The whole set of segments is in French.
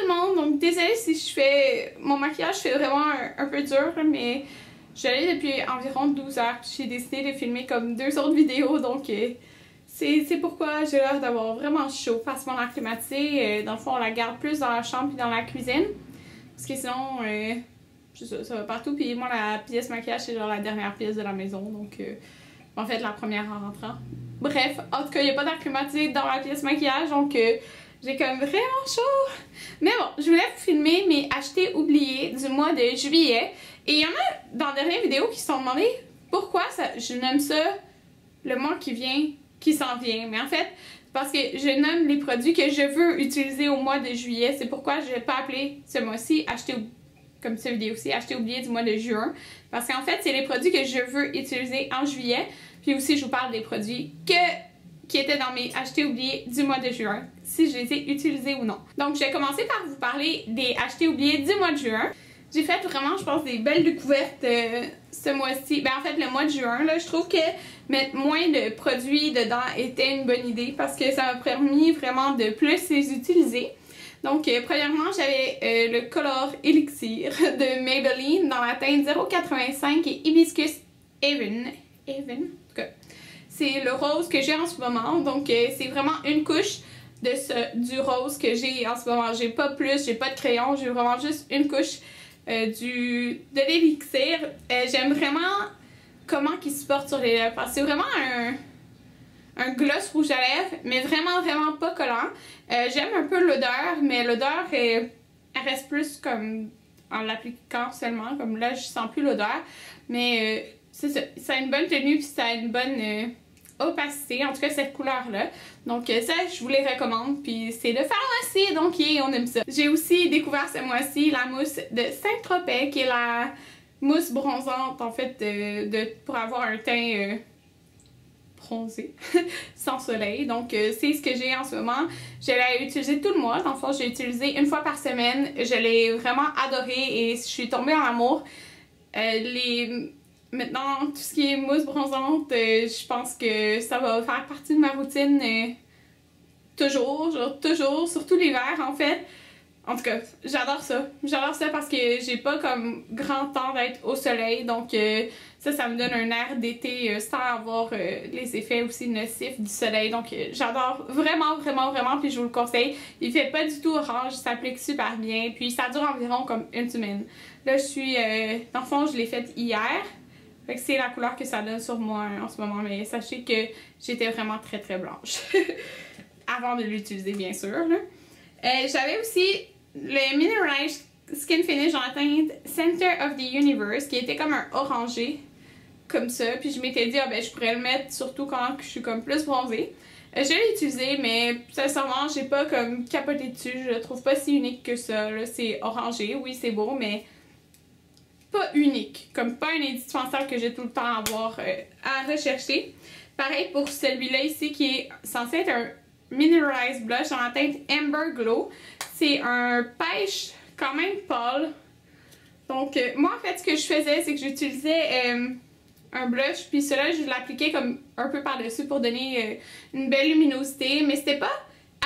le monde, donc désolée si je fais... Mon maquillage fait vraiment un peu dur, mais je l'ai depuis environ 12 heures. J'ai décidé de filmer comme 2 autres vidéos, donc c'est pourquoi j'ai l'air d'avoir vraiment chaud. Parce que mon air climatisé, dans le fond, on la garde plus dans la chambre et dans la cuisine. Parce que sinon, ça va partout. Puis moi, la pièce maquillage, c'est genre la dernière pièce de la maison, donc en fait, la première en rentrant. Bref, en tout cas, il n'y a pas d'air climatisé dans la pièce maquillage, donc j'ai quand même vraiment chaud. Mais bon, je voulais vous filmer mes achetés oubliés du mois de juillet. Et il y en a dans la dernière vidéo qui se sont demandé pourquoi je nomme ça le mois qui s'en vient. Mais en fait, parce que je nomme les produits que je veux utiliser au mois de juillet. C'est pourquoi je n'ai pas appelé ce mois-ci comme cette vidéo-ci, acheté oublié du mois de juin. Parce qu'en fait, c'est les produits que je veux utiliser en juillet. Puis aussi, je vous parle des produits qui étaient dans mes achetés oubliés du mois de juin, si je les ai utilisés ou non. Donc, je vais commencer par vous parler des achetés oubliés du mois de juin. J'ai fait vraiment, je pense, des belles découvertes ce mois-ci. Ben, en fait, le mois de juin, là, je trouve que mettre moins de produits dedans était une bonne idée parce que ça m'a permis vraiment de plus les utiliser. Donc, premièrement, j'avais le Color Elixir de Maybelline dans la teinte 085 et Hibiscus Even. En tout cas, c'est le rose que j'ai en ce moment. Donc, c'est vraiment une couche du rose que j'ai en ce moment. J'ai pas plus, j'ai pas de crayon, j'ai vraiment juste une couche de l'élixir. J'aime vraiment comment il se porte sur les lèvres. C'est vraiment un gloss rouge à lèvres, mais vraiment pas collant. J'aime un peu l'odeur, mais l'odeur, elle reste plus comme en l'appliquant seulement. Comme là, je sens plus l'odeur. Mais c'est ça. Ça a une bonne tenue, puis ça a une bonne opacité. En tout cas, cette couleur-là. Donc ça, je vous les recommande. Puis c'est de pharmacie, donc yeah, on aime ça. J'ai aussi découvert ce mois-ci la mousse de Saint-Tropez, qui est la mousse bronzante, en fait, pour avoir un teint bronzé, sans soleil. Donc c'est ce que j'ai en ce moment. Je l'ai utilisé tout le mois. Dans le fond, j'ai utilisé une fois par semaine. Je l'ai vraiment adoré et je suis tombée en amour. Maintenant, tout ce qui est mousse bronzante, je pense que ça va faire partie de ma routine toujours, surtout l'hiver en fait. En tout cas, j'adore ça. J'adore ça parce que j'ai pas comme grand temps d'être au soleil, donc ça me donne un air d'été sans avoir les effets aussi nocifs du soleil. Donc j'adore vraiment, puis je vous le conseille. Il fait pas du tout orange, ça s'applique super bien, puis ça dure environ comme une semaine. Là, dans le fond, je l'ai faite hier. Fait que c'est la couleur que ça donne sur moi en ce moment, mais sachez que j'étais vraiment très blanche. Avant de l'utiliser, bien sûr. J'avais aussi le Mineralize Skin Finish dans la teinte Center of the Universe, qui était comme un orangé, comme ça. Puis je m'étais dit, ah ben je pourrais le mettre surtout quand je suis comme plus bronzée. Je l'ai utilisé, mais sincèrement, j'ai pas comme capoté dessus. Je le trouve pas si unique que ça. C'est orangé, oui c'est beau, mais pas unique, comme pas un indispensable que j'ai tout le temps à avoir à rechercher. Pareil pour celui-là ici qui est censé être un Mineralized Blush dans la teinte Amber Glow. C'est un pêche quand même pâle. Donc moi en fait ce que je faisais c'est que j'utilisais un blush puis celui-là je l'appliquais comme un peu par-dessus pour donner une belle luminosité, mais c'était pas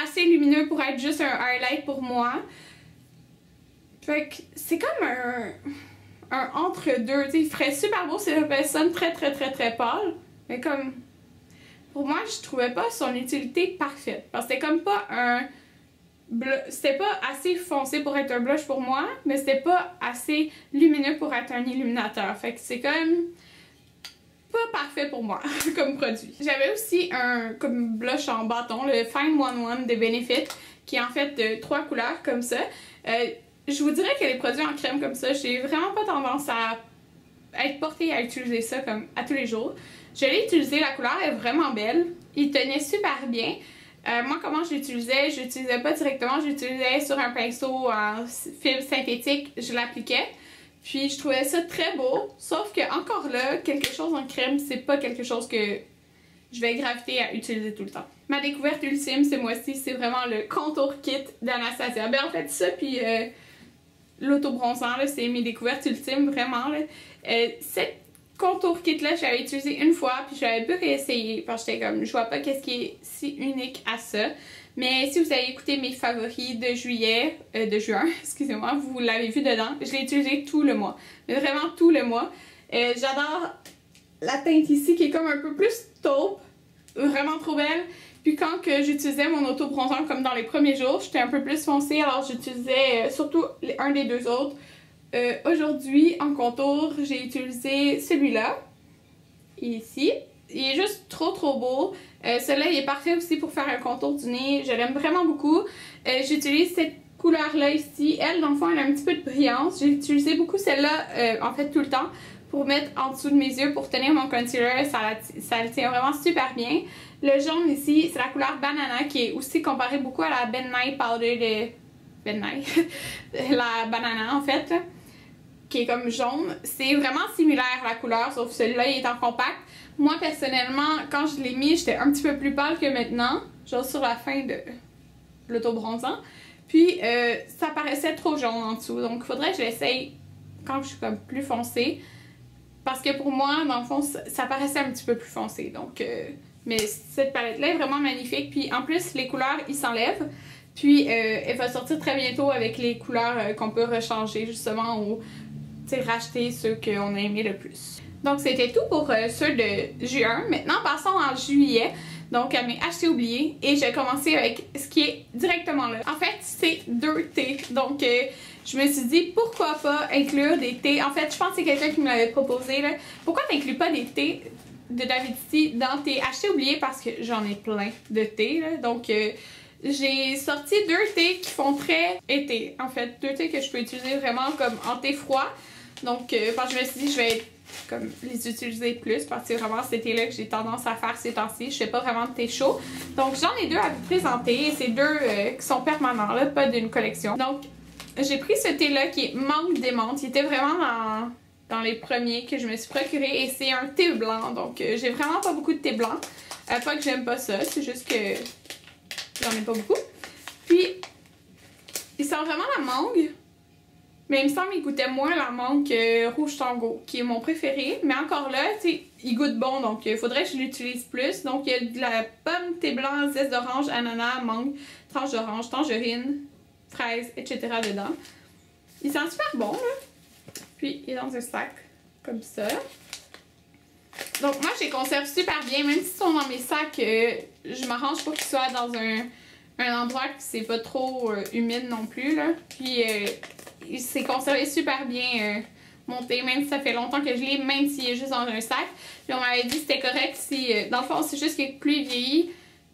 assez lumineux pour être juste un highlight pour moi. Fait que c'est comme un entre-deux, tu sais, il ferait super beau si la personne très pâle, mais comme pour moi je trouvais pas son utilité parfaite parce que c'était comme pas c'était pas assez foncé pour être un blush pour moi, mais c'était pas assez lumineux pour être un illuminateur, fait que c'est comme pas parfait pour moi comme produit. J'avais aussi un comme blush en bâton, le Fine 1-1 de Benefit, qui est en fait de 3 couleurs comme ça. Je vous dirais que les produits en crème comme ça, j'ai vraiment pas tendance à être portée à utiliser ça comme à tous les jours. Je l'ai utilisé, la couleur est vraiment belle. Il tenait super bien. Moi, comment je l'utilisais? Je l'utilisais pas directement, je l'utilisais sur un pinceau en fil synthétique, je l'appliquais. Puis je trouvais ça très beau, sauf que encore là, quelque chose en crème, c'est pas quelque chose que je vais graviter à utiliser tout le temps. Ma découverte ultime ce mois-ci, c'est vraiment le Contour Kit d'Anastasia. Ben en fait ça, puis l'auto-bronzant, c'est mes découvertes ultimes, vraiment. Cette Contour Kit là, je l'avais utilisé une fois, puis je l'avais pu réessayer, parce que j'étais comme, je vois pas qu'est-ce qui est si unique à ça. Mais si vous avez écouté mes favoris de juin, excusez-moi, vous l'avez vu dedans. Je l'ai utilisé tout le mois, mais vraiment tout le mois. J'adore la teinte ici qui est comme un peu plus taupe, vraiment trop belle. Puis quand que j'utilisais mon auto-bronzant comme dans les premiers jours, j'étais un peu plus foncée, alors j'utilisais surtout un des deux autres. Aujourd'hui, en contour, j'ai utilisé celui-là, ici. Il est juste trop beau. Celui-là, il est parfait aussi pour faire un contour du nez. Je l'aime vraiment beaucoup. J'utilise cette couleur-là ici. Elle, dans le fond, elle a un petit peu de brillance. J'ai utilisé beaucoup celle-là, en fait, tout le temps, pour mettre en dessous de mes yeux, pour tenir mon concealer. Ça le tient vraiment super bien. Le jaune ici, c'est la couleur Banana, qui est aussi comparée beaucoup à la Ben Nye Powder de... Ben Nye? La Banana, en fait, qui est comme jaune. C'est vraiment similaire la couleur, sauf celui-là, il est en compact. Moi, personnellement, quand je l'ai mis, j'étais un petit peu plus pâle que maintenant, genre sur la fin de l'auto-bronzant. Puis, ça paraissait trop jaune en dessous, donc il faudrait que je l'essaye quand je suis comme plus foncée. Parce que pour moi, dans le fond, ça paraissait un petit peu plus foncé, donc... mais cette palette-là est vraiment magnifique, puis en plus, les couleurs, ils s'enlèvent. Puis, elle va sortir très bientôt avec les couleurs qu'on peut rechanger, justement, ou racheter ceux qu'on a aimé le plus. Donc, c'était tout pour ceux de juin. Maintenant, passons en juillet. Donc, à mes achetés oubliés. Et je vais commencer avec ce qui est directement là. En fait, c'est 2 thés. Donc, je me suis dit, pourquoi pas inclure des thés. En fait, je pense que c'est quelqu'un qui me l'avait proposé, là. Pourquoi t'inclus pas des thés de David C dans tes achetés oubliés? Parce que j'en ai plein de thés, là. Donc, j'ai sorti 2 thés qui font très été. En fait, 2 thés que je peux utiliser vraiment comme en thé froid. Donc, je me suis dit, je vais comme les utiliser plus parce que c'est vraiment cet thé-là que j'ai tendance à faire ces temps-ci. Je fais pas vraiment de thé chaud. Donc, j'en ai 2 à vous présenter. Et c'est 2 qui sont permanents, là, pas d'une collection. Donc, j'ai pris ce thé-là qui est mangue d'émenthe. Il était vraiment dans les premiers que je me suis procuré. Et c'est un thé blanc. Donc, j'ai vraiment pas beaucoup de thé blanc. Pas que j'aime pas ça, c'est juste que j'en ai pas beaucoup. Puis, il sent vraiment la mangue. Mais il me semble qu'il goûtait moins la mangue que Rouge Tango, qui est mon préféré. Mais encore là, tu sais, il goûte bon, donc il faudrait que je l'utilise plus. Donc il y a de la pomme, thé blanc, zeste d'orange, ananas, mangue, tranche d'orange, tangerine, fraise, etc. dedans. Il sent super bon, là. Puis il est dans un sac, comme ça. Donc moi, je les conserve super bien, même s'ils sont dans mes sacs, je m'arrange pour qu'ils soient dans un endroit qui c'est pas trop humide non plus, là. Puis... il s'est conservé super bien mon thé, même si ça fait longtemps que je l'ai, même s'il est juste dans un sac. Puis on m'avait dit que c'était correct si... dans le fond, c'est juste que plus il vieillit,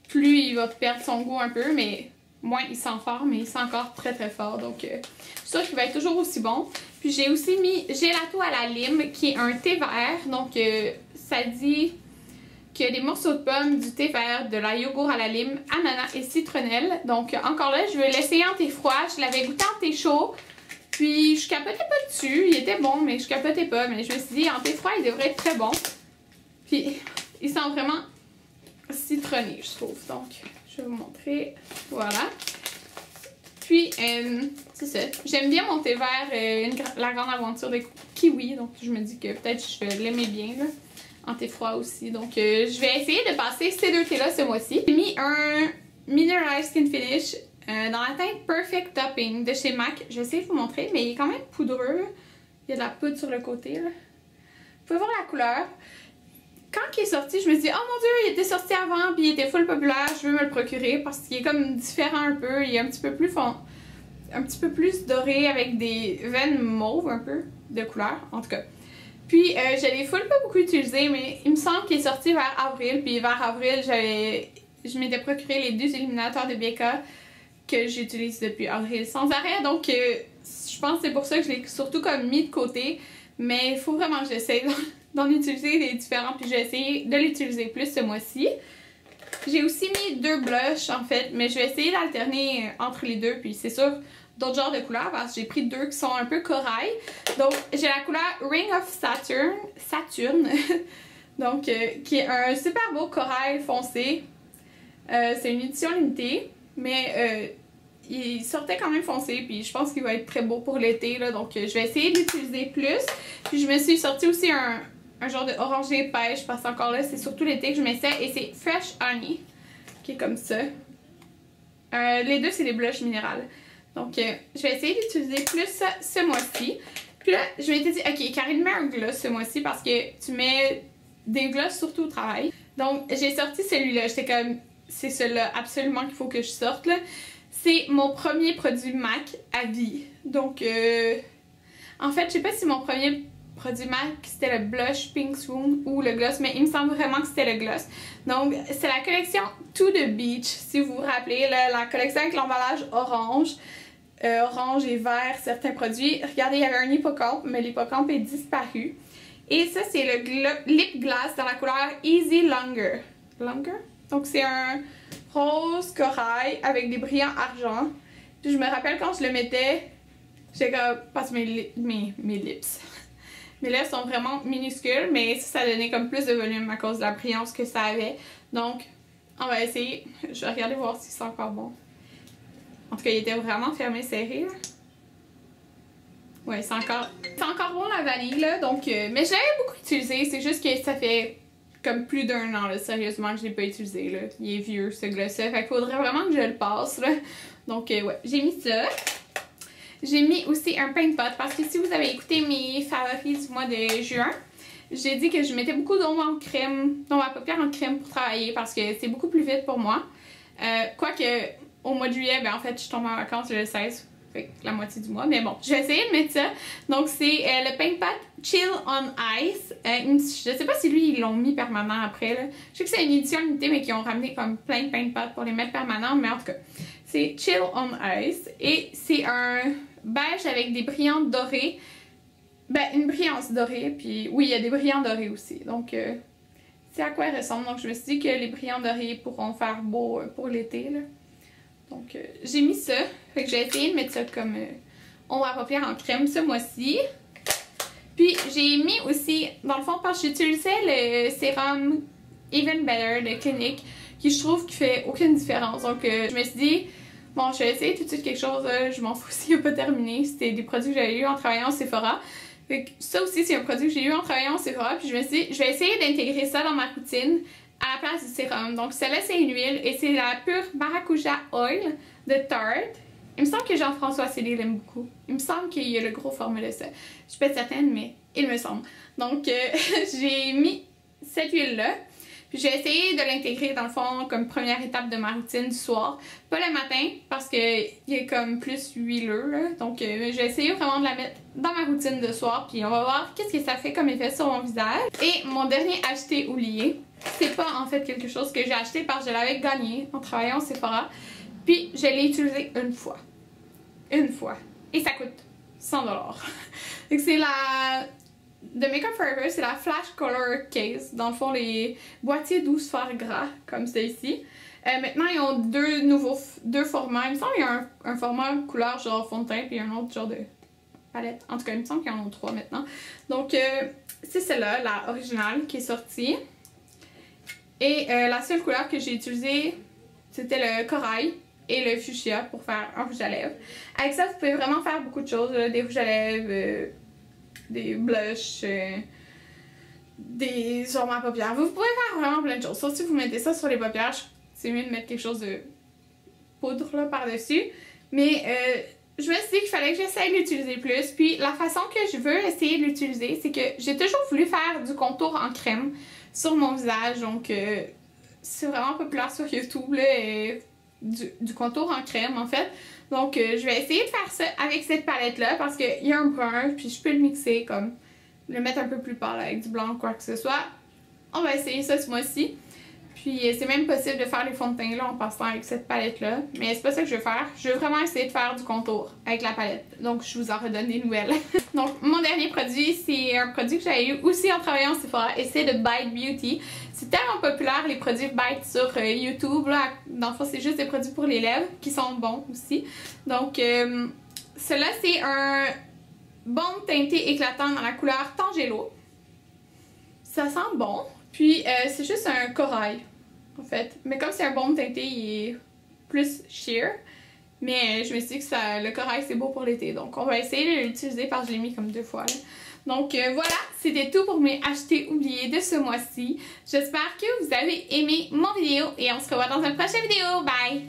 plus il va perdre son goût un peu, mais moins il sent fort, mais il sent encore très fort. Donc, je suis sûre qu'il va être toujours aussi bon. Puis j'ai aussi mis Gelato à la lime, qui est un thé vert. Donc, ça dit qu'il y a des morceaux de pommes, du thé vert, de la yogourt à la lime, ananas et citronnelle. Donc, encore là, je vais l'essayer en thé froid. Je l'avais goûté en thé chaud. Puis je capotais pas dessus, il était bon, mais je capotais pas. Mais je me suis dit, en thé froid, il devrait être très bon. Puis il sent vraiment citronné, je trouve. Donc, je vais vous montrer. Voilà. Puis, c'est ça. J'aime bien mon thé vert, la grande aventure de kiwi. Donc, je me dis que peut-être je vais l'aimer bien, là. En thé froid aussi. Donc, je vais essayer de passer ces 2 thés-là ce mois-ci. J'ai mis un Mineralized Skin Finish. Dans la teinte Perfect Topping de chez MAC. Je vais essayer de vous montrer, mais il est quand même poudreux. Il y a de la poudre sur le côté, là. Vous pouvez voir la couleur. Quand il est sorti, je me suis dit, oh mon dieu, il était sorti avant, puis il était full populaire, je veux me le procurer parce qu'il est comme différent un peu. Il est un petit peu plus un petit peu plus doré avec des veines mauves un peu de couleur, en tout cas. Puis je l'ai full pas beaucoup utilisé, mais il me semble qu'il est sorti vers avril. Puis vers avril, je m'étais procuré les 2 illuminateurs de Becca que j'utilise depuis avril sans arrêt, donc je pense que c'est pour ça que je l'ai surtout comme mis de côté, mais il faut vraiment que j'essaie d'en utiliser des différents, puis je vais essayer de l'utiliser plus ce mois-ci. J'ai aussi mis 2 blushs en fait, mais je vais essayer d'alterner entre les deux, puis c'est sûr d'autres genres de couleurs parce que j'ai pris 2 qui sont un peu corail. Donc j'ai la couleur Ring of Saturn, donc qui est un super beau corail foncé. C'est une édition limitée. Mais il sortait quand même foncé, puis je pense qu'il va être très beau pour l'été, là, donc je vais essayer de l'utiliser plus. Puis je me suis sorti aussi un genre de orangé pêche, parce qu'encore là, c'est surtout l'été que je m'essaie, et c'est Fresh Honey, qui est comme ça. Les deux, c'est des blushs minérales. Donc, je vais essayer d'utiliser plus ça ce mois-ci. Puis là, je m'étais dit, ok, Karine, mets un gloss ce mois-ci parce que tu mets des gloss surtout au travail. Donc, j'ai sorti celui-là. J'étais comme, c'est celui-là absolument qu'il faut que je sorte, là. C'est mon premier produit MAC à vie. Donc, en fait, je sais pas si mon premier produit MAC c'était le blush Pink Swoon ou le gloss, mais il me semble vraiment que c'était le gloss. Donc, c'est la collection To The Beach, si vous vous rappelez, là, la collection avec l'emballage orange. Orange et vert, certains produits. Regardez, il y avait un hippocampe, mais l'hippocampe est disparu. Et ça, c'est le lip gloss dans la couleur Easy Longer. Donc, c'est un rose corail avec des brillants argent. Puis, je me rappelle quand je le mettais, j'étais comme, parce que mes lips. Mes lèvres sont vraiment minuscules, mais ça donnait comme plus de volume à cause de la brillance que ça avait. Donc, on va essayer. Je vais regarder voir si c'est encore bon. En tout cas, il était vraiment fermé, serré, là. Ouais, c'est encore bon la vanille, là. Donc, mais je l'avais beaucoup utilisé. C'est juste que ça fait comme plus d'1 an, là, sérieusement, que je l'ai pas utilisé, là. Il est vieux, ce gloss-là. Fait qu'il faudrait vraiment que je le passe, là. Donc, ouais, j'ai mis ça. J'ai mis aussi un paint pot parce que si vous avez écouté mes favoris du mois de juin, j'ai dit que je mettais beaucoup d'ombre en crème, d'ombre à paupières en crème pour travailler parce que c'est beaucoup plus vite pour moi. Quoique, au mois de juillet, ben en fait, je tombe en vacances le 16, fait que la moitié du mois. Mais bon, je vais essayer de mettre ça. Donc, c'est le paint pot Chill on Ice. Je sais pas si lui, ils l'ont mis permanent après, là. Je sais que c'est une édition limitée, mais qu'ils ont ramené comme plein de paint pots pour les mettre permanents, mais en tout cas, c'est Chill on Ice. Et c'est un beige avec des brillants dorés. Ben, une brillance dorée, puis oui, il y a des brillants dorés aussi. Donc, c'est à quoi ils ressemblent. Donc, je me suis dit que les brillants dorés pourront faire beau pour l'été, là. Donc, j'ai mis ça. Fait que j'ai essayé de mettre ça comme ombre à paupières en crème ce mois-ci. Puis, j'ai mis aussi, dans le fond, parce que j'utilisais le sérum Even Better de Clinique, qui je trouve qui fait aucune différence. Donc, je me suis dit, bon, je vais essayer tout de suite quelque chose. Je m'en fous s'il n'a pas terminé. C'était des produits que j'avais eu en travaillant au Sephora. Fait que ça aussi, c'est un produit que j'ai eu en travaillant au Sephora. Puis, je me suis dit, je vais essayer d'intégrer ça dans ma routine à la place du sérum. Donc, celle-là, c'est une huile et c'est la pure Maracuja Oil de Tarte. Il me semble que Jean-François Cédé l'aime beaucoup. Il me semble qu'il y a le gros format de ça. Je suis pas certaine, mais il me semble. Donc, j'ai mis cette huile-là. Puis, j'ai essayé de l'intégrer, dans le fond, comme première étape de ma routine du soir. Pas le matin, parce qu'il est comme plus huileux, là. Donc, j'ai essayé vraiment de la mettre dans ma routine de soir. Puis, on va voir qu'est-ce que ça fait comme effet sur mon visage. Et mon dernier acheté oublié, c'est pas en fait quelque chose que j'ai acheté parce que je l'avais gagné en travaillant au Sephora. Puis, je l'ai utilisé une fois. Une fois. Et ça coûte 100$. Donc, c'est la... de Makeup Forever, c'est la Flash Color Case. Dans le fond, les boîtiers 12 fards gras, comme celui-ci. Maintenant, ils ont deux formats. Il me semble qu'il y a un format couleur genre fond de teint, puis un autre genre de palette. En tout cas, il me semble qu'ils en ont 3 maintenant. Donc, c'est celle-là, la originale, qui est sortie. Et la seule couleur que j'ai utilisée, c'était le corail et le fuchsia pour faire un rouge à lèvres. Avec ça, vous pouvez vraiment faire beaucoup de choses. Des rouges à lèvres, des blushs, des ornements à paupières. Vous pouvez faire vraiment plein de choses. Sauf si vous mettez ça sur les paupières, c'est mieux de mettre quelque chose de poudre là par-dessus. Mais je me suis dit qu'il fallait que j'essaye de l'utiliser plus. Puis la façon que je veux essayer de l'utiliser, c'est que j'ai toujours voulu faire du contour en crème sur mon visage. Donc c'est vraiment populaire sur YouTube là, du contour en crème en fait. Donc je vais essayer de faire ça avec cette palette là parce qu'il y a un brun puis je peux le mixer comme le mettre un peu plus pâle avec du blanc ou quoi que ce soit. On va essayer ça ce mois-ci. Puis c'est même possible de faire les fonds de teint là en passant avec cette palette là. Mais c'est pas ça que je veux faire. Je veux vraiment essayer de faire du contour avec la palette. Donc je vous en redonne des nouvelles. Donc mon dernier produit, c'est un produit que j'avais eu aussi en travaillant au Sephora et c'est de Bite Beauty. C'est tellement populaire les produits Bite sur YouTube. Là. Dans le fond, c'est juste des produits pour les lèvres qui sont bons aussi. Donc cela c'est un baume teinté éclatant dans la couleur Tangelo. Ça sent bon. Puis c'est juste un corail en fait. Mais comme c'est un baume teinté, il est plus sheer. Mais je me suis dit que le corail c'est beau pour l'été. Donc on va essayer de l'utiliser parce que je l'ai mis comme 2 fois. Là. Donc voilà, c'était tout pour mes achetés oubliés de ce mois-ci. J'espère que vous avez aimé mon vidéo et on se revoit dans une prochaine vidéo. Bye!